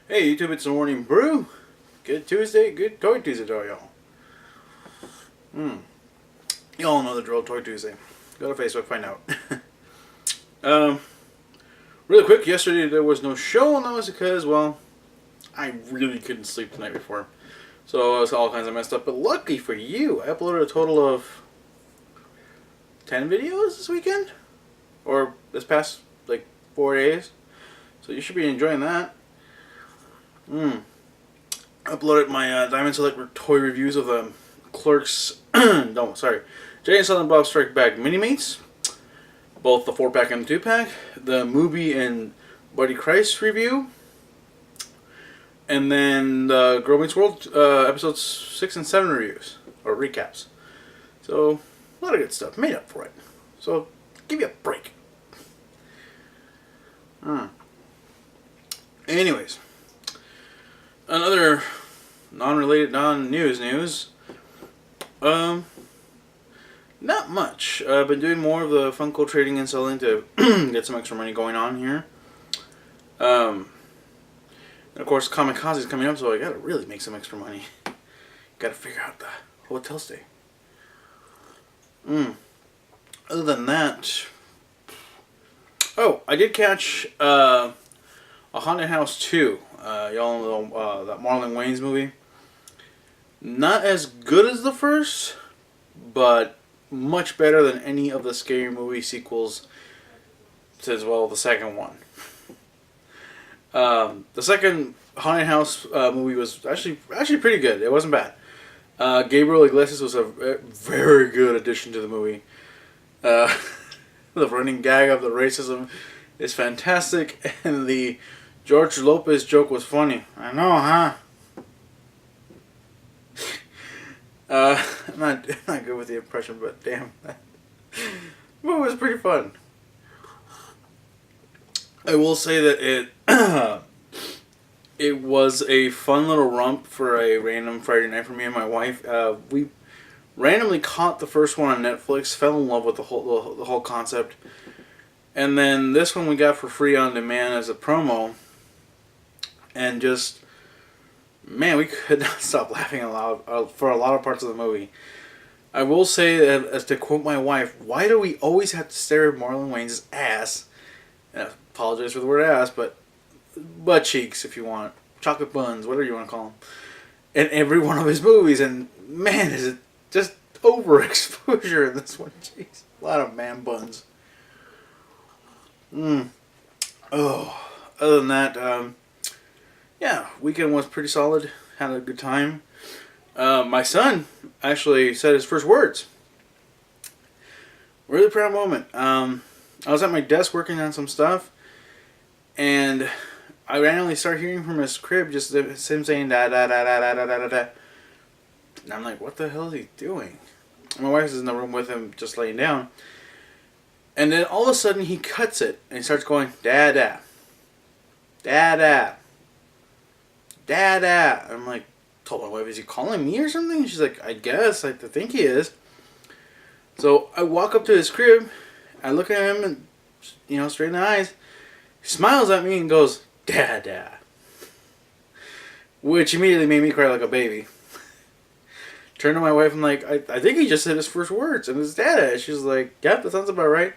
Hey YouTube, it's the morning brew. Good Tuesday, good Toy Tuesday to y'all. Y'all know the drill, Toy Tuesday. Go to Facebook, find out. um, Really quick, yesterday there was no show, and that was because, well, I really couldn't sleep the night before. So I was all kinds of messed up, but lucky for you, I uploaded a total of 10 videos this weekend? Or this past, 4 days. So you should be enjoying that. Uploaded my Diamond Select toy reviews of the Clerks, no, sorry, Jay and Silent Bob Strike Back Mini-Mates, both the 4-pack and the 2-pack, the Movie and Buddy Christ review, and then the Girl Meets World episodes 6 and 7 reviews, or recaps. So, a lot of good stuff, made up for it. So, give you a break. Anyways, another non-related, non-news news. Not much. I've been doing more of the Funko trading and selling to get some extra money going on here. And of course, Kamikaze is coming up, so I gotta really make some extra money. Gotta figure out the hotel stay. Other than that, oh, I did catch A Haunted House 2. Y'all know that Marlon Wayans movie. Not as good as the first, but much better than any of the Scary Movie sequels, as well as the second one. The second Haunted House movie was actually pretty good. It wasn't bad. Gabriel Iglesias was a very good addition to the movie. The running gag of the racism is fantastic, and the George Lopez joke was funny. I know, huh? I'm not good with the impression, but damn, that movie was pretty fun. I will say that it was a fun little romp for a random Friday night for me and my wife. We randomly caught the first one on Netflix, fell in love with the whole concept, and then this one we got for free on demand as a promo, and just, man, we could not stop laughing aloud for a lot of parts of the movie. I will say that, as to quote my wife, why do we always have to stare at Marlon Wayans' ass? And I apologize for the word ass, but butt cheeks, if you want, chocolate buns, whatever you want to call them, in every one of his movies. And man, is it just overexposure in this one. Jeez, a lot of man buns. Oh, other than that, yeah, weekend was pretty solid. Had a good time. My son actually said his first words. Really proud moment. I was at my desk working on some stuff, and I randomly started hearing from his crib just him saying da da da da da da da da. And I'm like, what the hell is he doing? My wife is in the room with him, just laying down. And then all of a sudden he cuts it and he starts going da da da da da da. And I'm like, told my wife, is he calling me or something? And she's like, I guess. I think he is. So I walk up to his crib. I look at him and, straight in the eyes. He smiles at me and goes, Dada. Which immediately made me cry like a baby. Turned to my wife and like, I think he just said his first words. And it's Dada. She's like, yep, that sounds about right.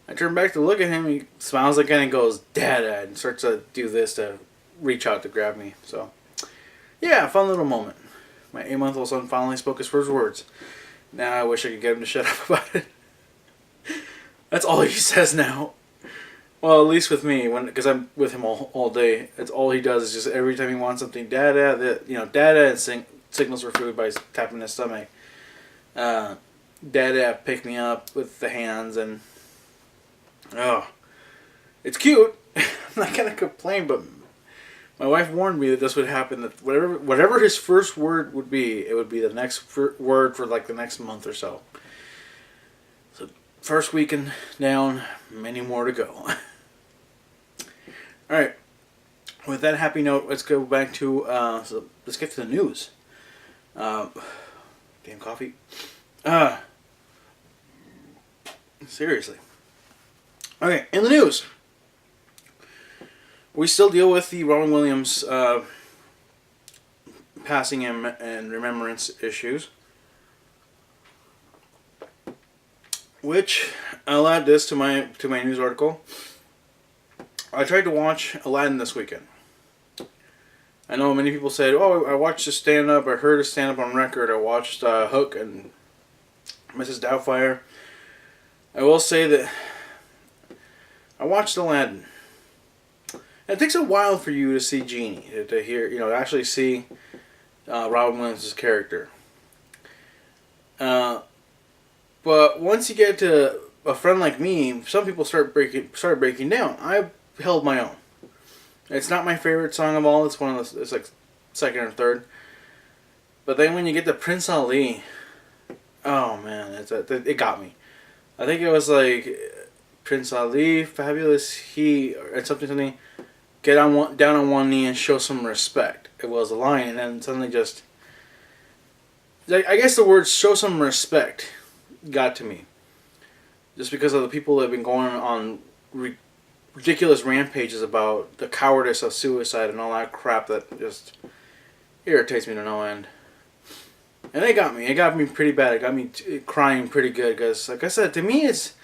I turn back to look at him. He smiles again and goes, Dada. And starts to do this to reach out to grab me. So, yeah, fun little moment. My 8-month-old son finally spoke his first words. Now I wish I could get him to shut up about it. That's all he says now. Well, at least with me, because I'm with him all day. It's all he does is just every time he wants something, dada, dada, and signals for food by tapping his stomach. Dada, pick me up with the hands, and oh, it's cute. I'm not gonna complain, but my wife warned me that this would happen. That whatever his first word would be, it would be the next word for like the next month or so. So first weekend down, many more to go. All right. With that happy note, let's go back to so let's get to the news. Damn coffee. Seriously. Okay, in the news. we still deal with the Robin Williams passing and remembrance issues. Which, I'll add this to my news article. I tried to watch Aladdin this weekend. I know many people said, "Oh, I watched a stand-up. I heard a stand-up on record. I watched Hook and Mrs. Doubtfire." I will say that I watched Aladdin. And it takes a while for you to see Genie, to hear, to actually see Robin Williams' character. But once you get to A Friend Like Me, some people started breaking down. I held my own. It's not my favorite song of all. It's one of the, it's like second or third. But then when you get to Prince Ali, oh man, it got me. I think it was like Prince Ali, fabulous he, or something. Get down on one knee and show some respect. It was a line, and then suddenly just, I guess the word "show some respect" got to me, just because of the people that have been going on ridiculous rampages about the cowardice of suicide and all that crap that just irritates me to no end. And it got me pretty bad. It got me crying pretty good, because like I said, to me it's,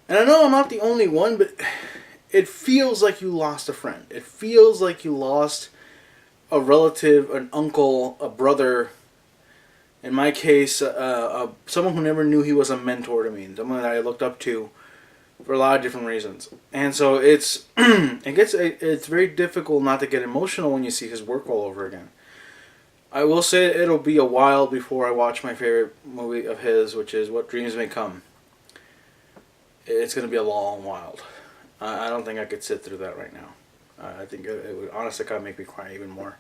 and I know I'm not the only one, but it feels like you lost a friend. It feels like you lost a relative, an uncle, a brother. In my case, someone who never knew he was a mentor to me, someone that I looked up to for a lot of different reasons. And so it's it's very difficult not to get emotional when you see his work all over again. I will say it'll be a while before I watch my favorite movie of his, which is What Dreams May Come. It's going to be a long while. I don't think I could sit through that right now. I think it would honestly kind of make me cry even more.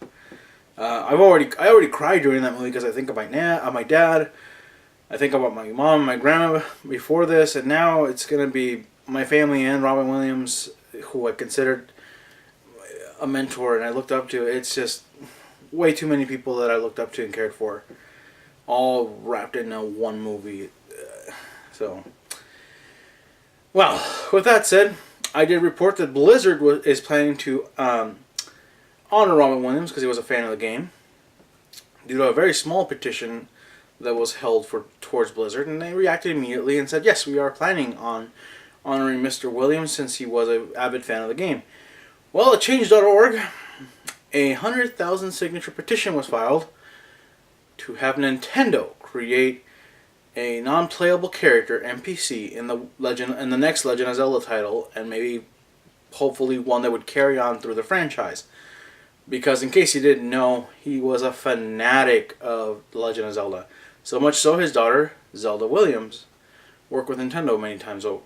I already cried during that movie because I think of my dad. I think about my mom, my grandma before this, and now it's going to be my family and Robin Williams, who I considered a mentor and I looked up to. It's just way too many people that I looked up to and cared for, all wrapped in one movie. So, well, with that said, I did report that Blizzard is planning to honor Robin Williams because he was a fan of the game, due to a very small petition that was held towards Blizzard, and they reacted immediately and said, yes, we are planning on honoring Mr. Williams since he was an avid fan of the game. Well, at change.org, a 100,000 signature petition was filed to have Nintendo create a non-playable character, NPC, in the next Legend of Zelda title, and maybe hopefully one that would carry on through the franchise. Because in case you didn't know, he was a fanatic of The Legend of Zelda. So much so his daughter, Zelda Williams, worked with Nintendo many times on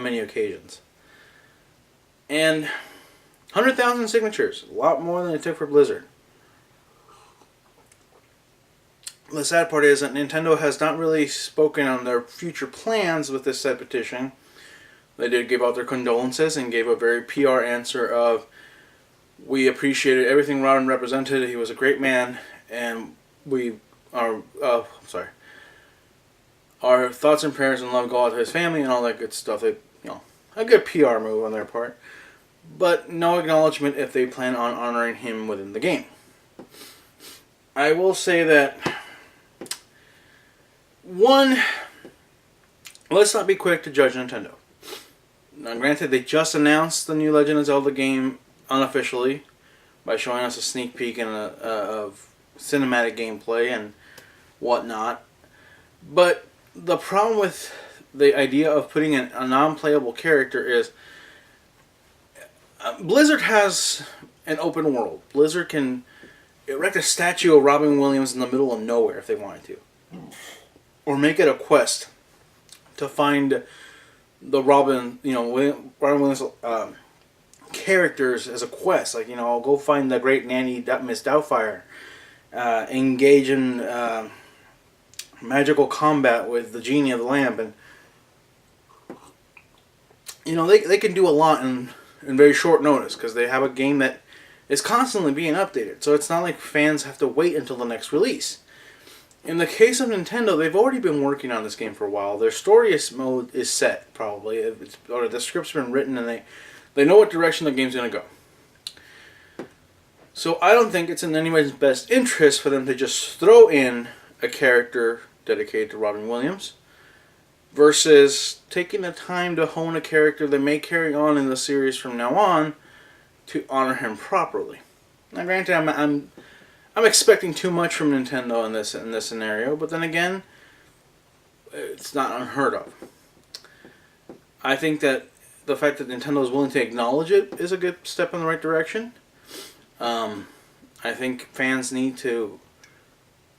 many occasions. And 100,000 signatures, a lot more than it took for Blizzard. The sad part is that Nintendo has not really spoken on their future plans with this said petition. They did give out their condolences and gave a very PR answer of, we appreciated everything Robin represented. He was a great man, and our thoughts and prayers and love go out to his family and all that good stuff. A good PR move on their part, but no acknowledgement if they plan on honoring him within the game. I will say that, one, let's not be quick to judge Nintendo. Now, granted, they just announced the new Legend of Zelda game unofficially by showing us a sneak peek and of cinematic gameplay and whatnot. But the problem with the idea of putting a non-playable character is Blizzard has an open world. Blizzard can erect a statue of Robin Williams in the middle of nowhere if they wanted to. Or make it a quest to find the Robin Williams characters as a quest. Like, go find the great nanny, Miss Doubtfire. Engage in magical combat with the genie of the lamp. And, they can do a lot in very short notice because they have a game that is constantly being updated. So it's not like fans have to wait until the next release. In the case of Nintendo, they've already been working on this game for a while. Their story mode is set, probably, or the script's been written, and they know what direction the game's going to go. So I don't think it's in anyone's best interest for them to just throw in a character dedicated to Robin Williams versus taking the time to hone a character that may carry on in the series from now on to honor him properly. Now, granted, I'm expecting too much from Nintendo in this scenario, but then again, it's not unheard of. I think that the fact that Nintendo is willing to acknowledge it is a good step in the right direction. I think fans need to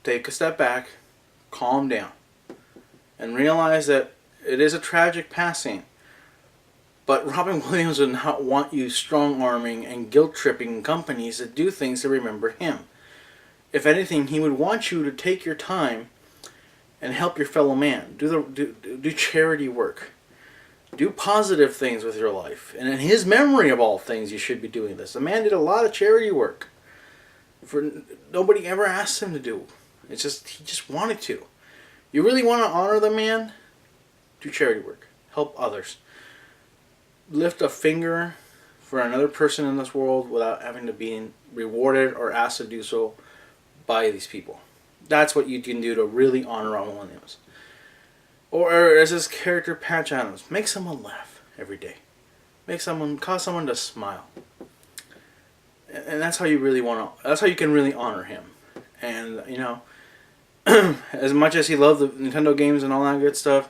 take a step back, calm down, and realize that it is a tragic passing. But Robin Williams would not want you strong-arming and guilt-tripping companies to do things to remember him. If anything, he would want you to take your time and help your fellow man. Do charity work. Do positive things with your life. And in his memory of all things, you should be doing this. The man did a lot of charity work. Nobody ever asked him to do. He just wanted to. You really want to honor the man? Do charity work. Help others. Lift a finger for another person in this world without having to be rewarded or asked to do so by these people. That's what you can do to really honor Robin Williams. Or as his character Patch Adams, make someone laugh every day. Cause someone to smile. And that's how you really that's how you can really honor him. And, you know, as much as he loved the Nintendo games and all that good stuff,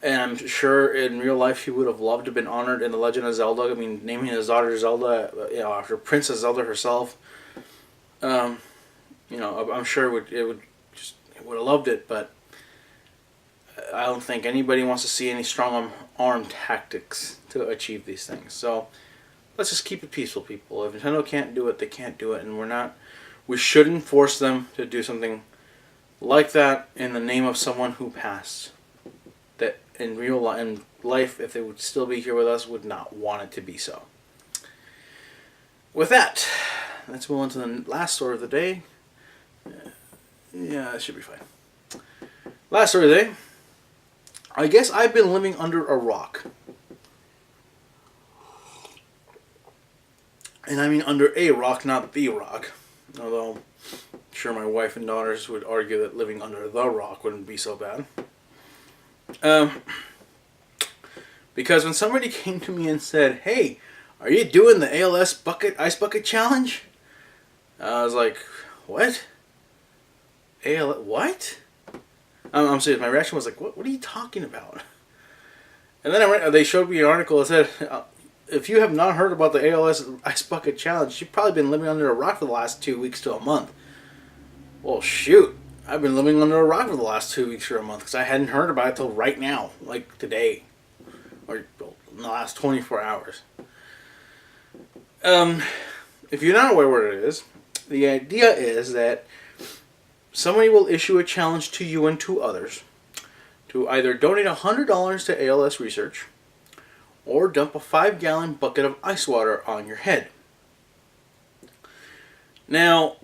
and I'm sure in real life he would have loved to have been honored in The Legend of Zelda. I mean, naming his daughter Zelda, you know, after Princess Zelda herself. You know, I'm sure it would have loved it, but I don't think anybody wants to see any strong arm tactics to achieve these things. So let's just keep it peaceful, people. If Nintendo can't do it, they can't do it, and we shouldn't force them to do something like that in the name of someone who passed. That in life, if they would still be here with us, would not want it to be so. With that, let's move on to the last story of the day. Yeah, it should be fine. Last story of the day. I guess I've been living under a rock. And I mean under a rock, not the rock. Although, I'm sure my wife and daughters would argue that living under the rock wouldn't be so bad. Because when somebody came to me and said, "Hey, are you doing the ALS ice bucket challenge?" I was like, "What? ALS? What?" I'm serious. My reaction was like, "What are you talking about?" And then they showed me an article that said, "If you have not heard about the ALS ice bucket challenge, you've probably been living under a rock for the last 2 weeks to a month." Well, shoot. I've been living under a rock for the last 2 weeks or a month because I hadn't heard about it till right now, like today, or in the last 24 hours. If you're not aware what it is, the idea is that somebody will issue a challenge to you and to others to either donate $100 to ALS research or dump a 5-gallon bucket of ice water on your head. Now,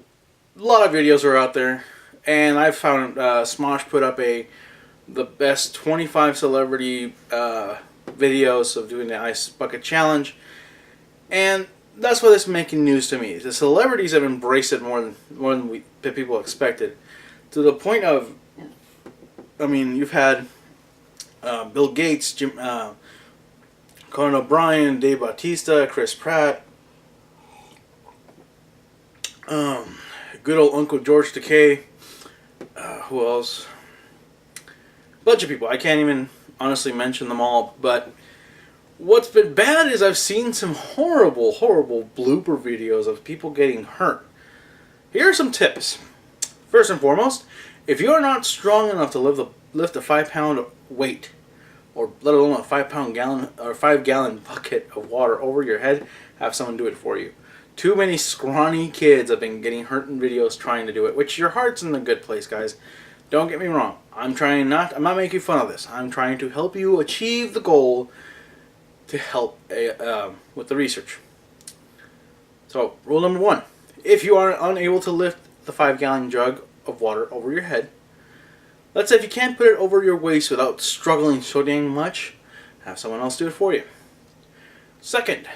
a lot of videos are out there. And I've found Smosh put up the best 25 celebrity videos of doing the ice bucket challenge, and that's why this is making news to me. The celebrities have embraced it more than people expected, to the point of, I mean, you've had Bill Gates, Conan O'Brien, Dave Bautista, Chris Pratt, good old Uncle George Takei. Who else? A bunch of people. I can't even honestly mention them all. But what's been bad is I've seen some horrible, horrible blooper videos of people getting hurt. Here are some tips. First and foremost, if you are not strong enough to lift a 5-pound weight, or let alone a 5-gallon bucket of water over your head, have someone do it for you. Too many scrawny kids have been getting hurt in videos trying to do it, which your heart's in a good place, guys. Don't get me wrong. I'm not making fun of this. I'm trying to help you achieve the goal to help with the research. So, rule number 1. If you are unable to lift the 5-gallon jug of water over your head, let's say if you can't put it over your waist without struggling so dang much, have someone else do it for you. Second,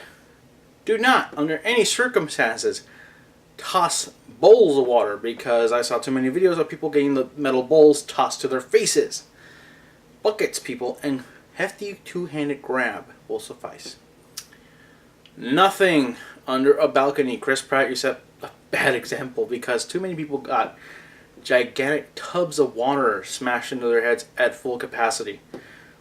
do not, under any circumstances, toss bowls of water, because I saw too many videos of people getting the metal bowls tossed to their faces. Buckets, people, and hefty two-handed grab will suffice. Nothing under a balcony. Chris Pratt, you set a bad example, because too many people got gigantic tubs of water smashed into their heads at full capacity.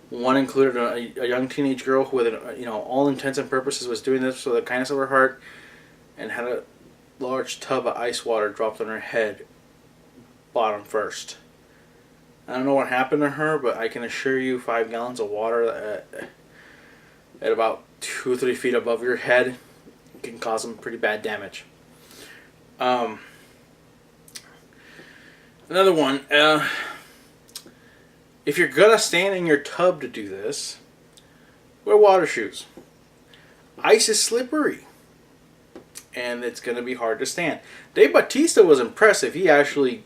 One included a young teenage girl who, with all intents and purposes, was doing this for the kindness of her heart, and had a large tub of ice water dropped on her head, bottom first. I don't know what happened to her, but I can assure you 5 gallons of water at about 2 or 3 feet above your head can cause some pretty bad damage. Another one, if you're gonna stand in your tub to do this, wear water shoes. Ice is slippery, and it's gonna be hard to stand. Dave Bautista was impressive. He actually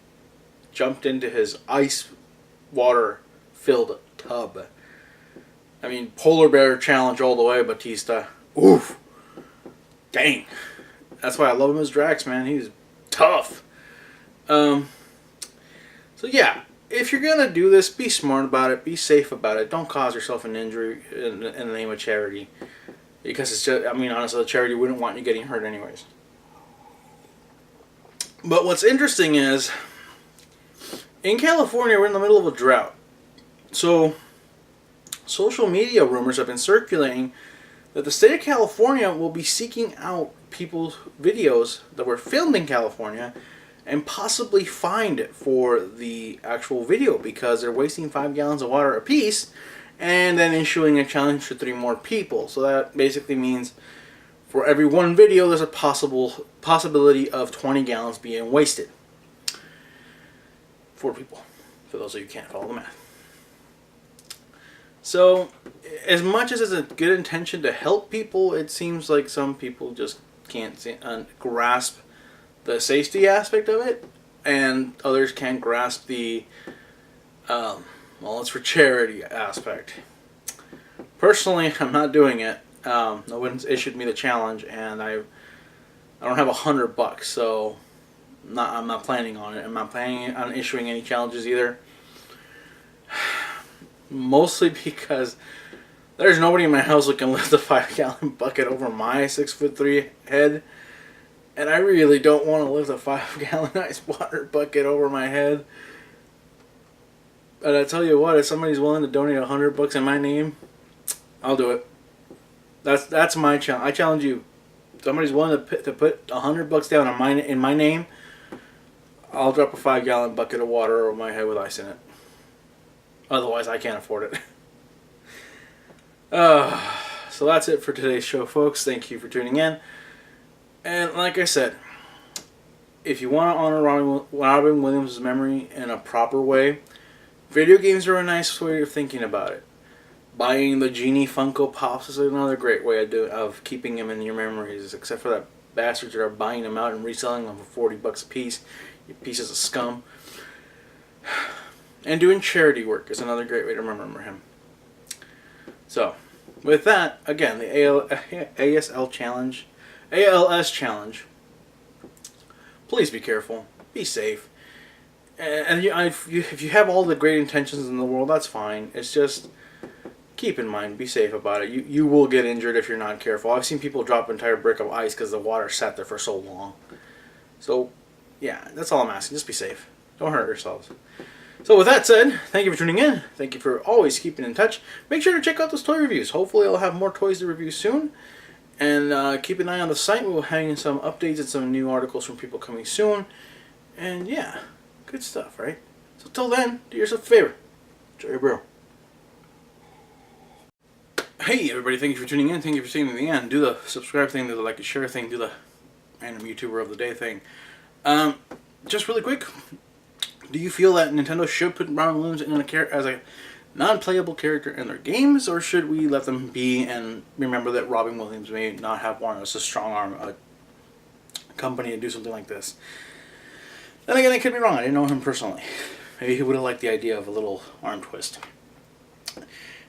jumped into his ice water filled tub. I mean, polar bear challenge all the way, Bautista. Oof. Dang. That's why I love him as Drax, man. He's tough. So yeah, if you're gonna do this, be smart about it, be safe about it. Don't cause yourself an injury in the name of charity, because it's just, I mean, honestly, the charity wouldn't want you getting hurt anyways. But what's interesting is, in California, we're in the middle of a drought. So, social media rumors have been circulating that the state of California will be seeking out people's videos that were filmed in California and possibly fined for the actual video, because they're wasting 5 gallons of water apiece and then issuing a challenge to 3 more people. So that basically means for every one video, there's a possibility of 20 gallons being wasted. 4 people, for those of you who can't follow the math. So, as much as it's a good intention to help people, it seems like some people just can't grasp the safety aspect of it, and others can't grasp the, well, it's for charity aspect. Personally, I'm not doing it. No one's issued me the challenge, and I don't have $100, so I'm not planning on it. I'm not planning on issuing any challenges either. Mostly because there's nobody in my house who can lift a 5-gallon bucket over my 6'3" head, and I really don't want to lift a 5-gallon ice water bucket over my head. But I tell you what, if somebody's willing to donate $100 in my name, I'll do it. That's my challenge. I challenge you. If somebody's willing to put $100 down in my name, I'll drop a 5-gallon bucket of water over my head with ice in it. Otherwise, I can't afford it. So that's it for today's show, folks. Thank you for tuning in. And like I said, if you want to honor Robin Williams' memory in a proper way, video games are a nice way of thinking about it. Buying the Genie Funko Pops is another great way of keeping him in your memories, except for that bastards that are buying them out and reselling them for $40 a piece. You pieces of scum. And doing charity work is another great way to remember him. So, with that, again, the ALS challenge. Please be careful. Be safe. And if you have all the great intentions in the world, that's fine. It's just, keep in mind, be safe about it. You will get injured if you're not careful. I've seen people drop an entire brick of ice because the water sat there for so long. So, yeah, that's all I'm asking. Just be safe. Don't hurt yourselves. So with that said, thank you for tuning in. Thank you for always keeping in touch. Make sure to check out those toy reviews. Hopefully I'll have more toys to review soon. And keep an eye on the site. We'll hang some updates and some new articles from people coming soon. And yeah, good stuff, right? So till then, do yourself a favor. Enjoy your brew. Hey everybody, thank you for tuning in. Thank you for staying to the end. Do the subscribe thing, do the like and share thing, do the random YouTuber of the day thing. Just really quick. Do you feel that Nintendo should put Robin Williams as a non-playable character in their games, or should we let them be and remember that Robin Williams may not have one as a strong arm company to do something like this? Then again, I could be wrong. I didn't know him personally. Maybe he would have liked the idea of a little arm twist.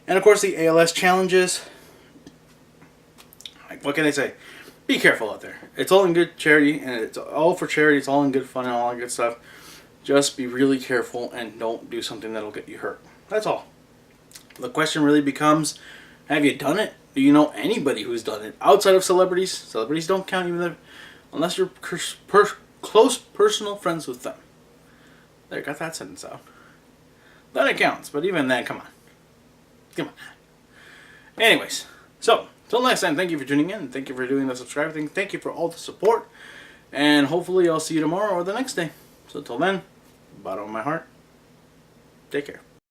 And of course, the ALS challenges. What can I say? be careful out there. It's all in good charity, and it's all for charity. It's all in good fun and all that good stuff. Just be really careful and don't do something that'll get you hurt. That's all. The question really becomes, have you done it? Do you know anybody who's done it? Outside of celebrities. Celebrities don't count even unless you're close personal friends with them. There, got that sentence out. Then it counts, but even then, come on. Come on. Anyways, so, till next time, thank you for tuning in. Thank you for doing the subscribe thing. Thank you for all the support. And hopefully I'll see you tomorrow or the next day. So till then, bottom of my heart, take care.